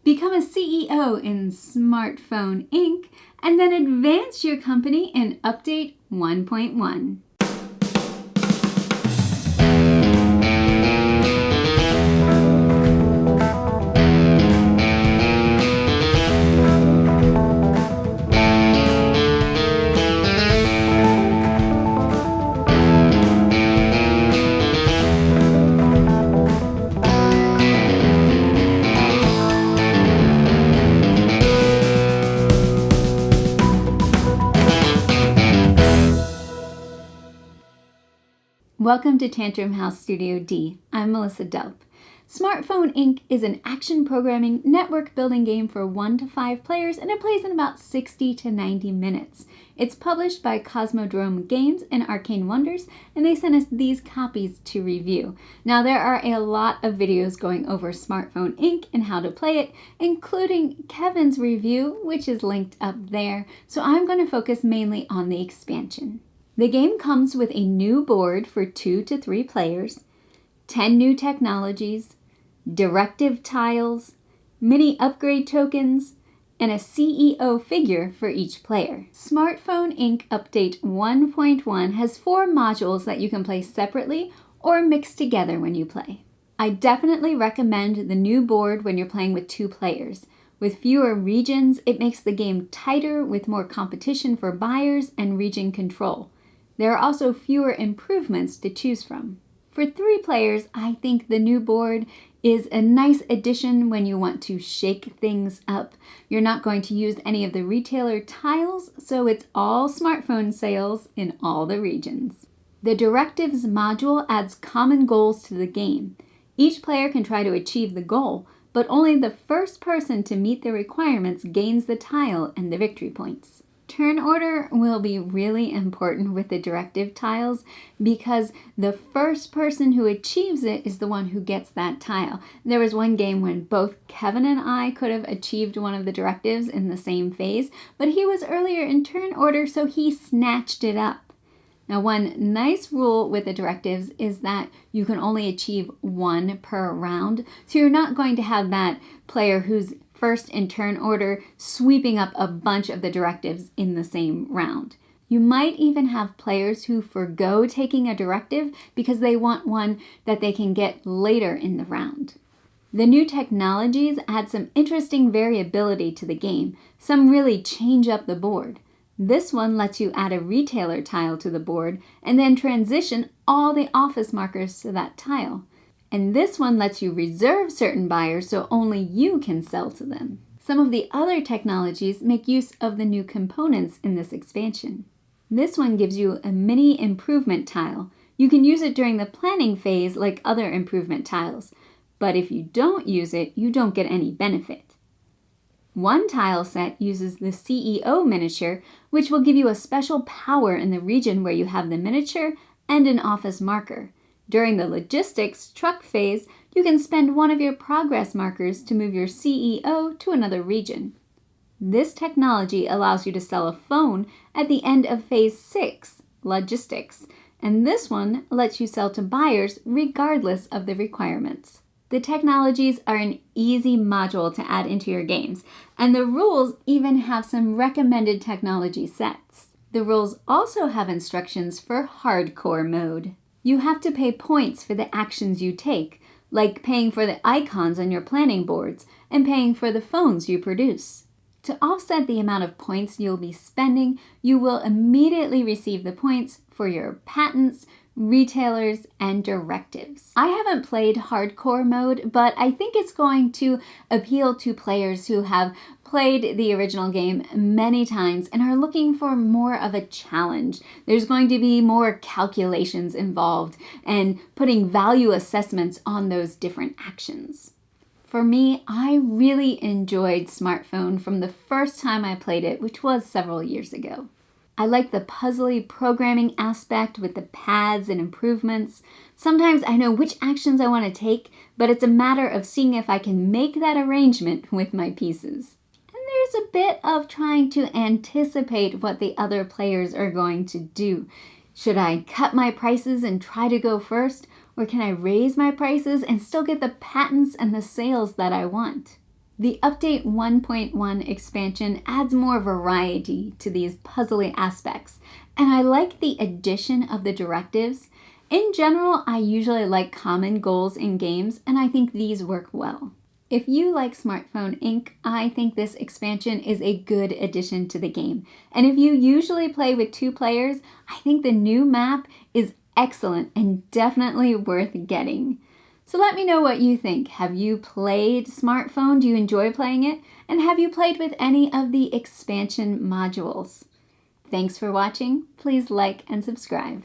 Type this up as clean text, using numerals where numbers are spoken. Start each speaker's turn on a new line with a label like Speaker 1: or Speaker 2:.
Speaker 1: Become a CEO in Smartphone Inc. and then advance your company in Update 1.1. Welcome to Tantrum House Studio D. I'm Melissa Delp. Smartphone Inc. is an action programming network building game for 1 to 5 players, and it plays in about 60 to 90 minutes. It's published by Cosmodrome Games and Arcane Wonders, and they sent us these copies to review. Now, there are a lot of videos going over Smartphone Inc. and how to play it, including Kevin's review, which is linked up there. So I'm going to focus mainly on the expansion. The game comes with a new board for 2 to 3 players, 10 new technologies, directive tiles, mini upgrade tokens, and a CEO figure for each player. Smartphone Inc. Update 1.1 has 4 modules that you can play separately or mix together when you play. I definitely recommend the new board when you're playing with 2 players. With fewer regions, it makes the game tighter with more competition for buyers and region control. There are also fewer improvements to choose from. For 3 players, I think the new board is a nice addition when you want to shake things up. You're not going to use any of the retailer tiles, so it's all smartphone sales in all the regions. The directives module adds common goals to the game. Each player can try to achieve the goal, but only the first person to meet the requirements gains the tile and the victory points. Turn order will be really important with the directive tiles because the first person who achieves it is the one who gets that tile. There was one game when both Kevin and I could have achieved one of the directives in the same phase, but he was earlier in turn order, so he snatched it up. Now, one nice rule with the directives is that you can only achieve 1 per round, so you're not going to have that player who's first in turn order sweeping up a bunch of the directives in the same round. You might even have players who forgo taking a directive because they want one that they can get later in the round. The new technologies add some interesting variability to the game. Some really change up the board. This one lets you add a retailer tile to the board and then transition all the office markers to that tile. And this one lets you reserve certain buyers so only you can sell to them. Some of the other technologies make use of the new components in this expansion. This one gives you a mini improvement tile. You can use it during the planning phase like other improvement tiles, but if you don't use it, you don't get any benefit. One tile set uses the CEO miniature, which will give you a special power in the region where you have the miniature and an office marker. During the logistics truck phase, you can spend one of your progress markers to move your CEO to another region. This technology allows you to sell a phone at the end of phase 6, logistics, and this one lets you sell to buyers regardless of the requirements. The technologies are an easy module to add into your games, and the rules even have some recommended technology sets. The rules also have instructions for hardcore mode. You have to pay points for the actions you take, like paying for the icons on your planning boards and paying for the phones you produce. To offset the amount of points you'll be spending, you will immediately receive the points for your patents, retailers, and directives. I haven't played hardcore mode, but I think it's going to appeal to players who have played the original game many times and are looking for more of a challenge. There's going to be more calculations involved and putting value assessments on those different actions. For me, I really enjoyed Smartphone from the first time I played it, which was several years ago. I like the puzzly programming aspect with the paths and improvements. Sometimes I know which actions I want to take, but it's a matter of seeing if I can make that arrangement with my pieces. And there's a bit of trying to anticipate what the other players are going to do. Should I cut my prices and try to go first? Or can I raise my prices and still get the patents and the sales that I want? The Update 1.1 expansion adds more variety to these puzzly aspects, and I like the addition of the directives. In general, I usually like common goals in games, and I think these work well. If you like Smartphone Inc., I think this expansion is a good addition to the game. And if you usually play with 2 players, I think the new map is excellent and definitely worth getting. So let me know what you think. Have you played Smartphone? Do you enjoy playing it? And have you played with any of the expansion modules? Thanks for watching. Please like and subscribe.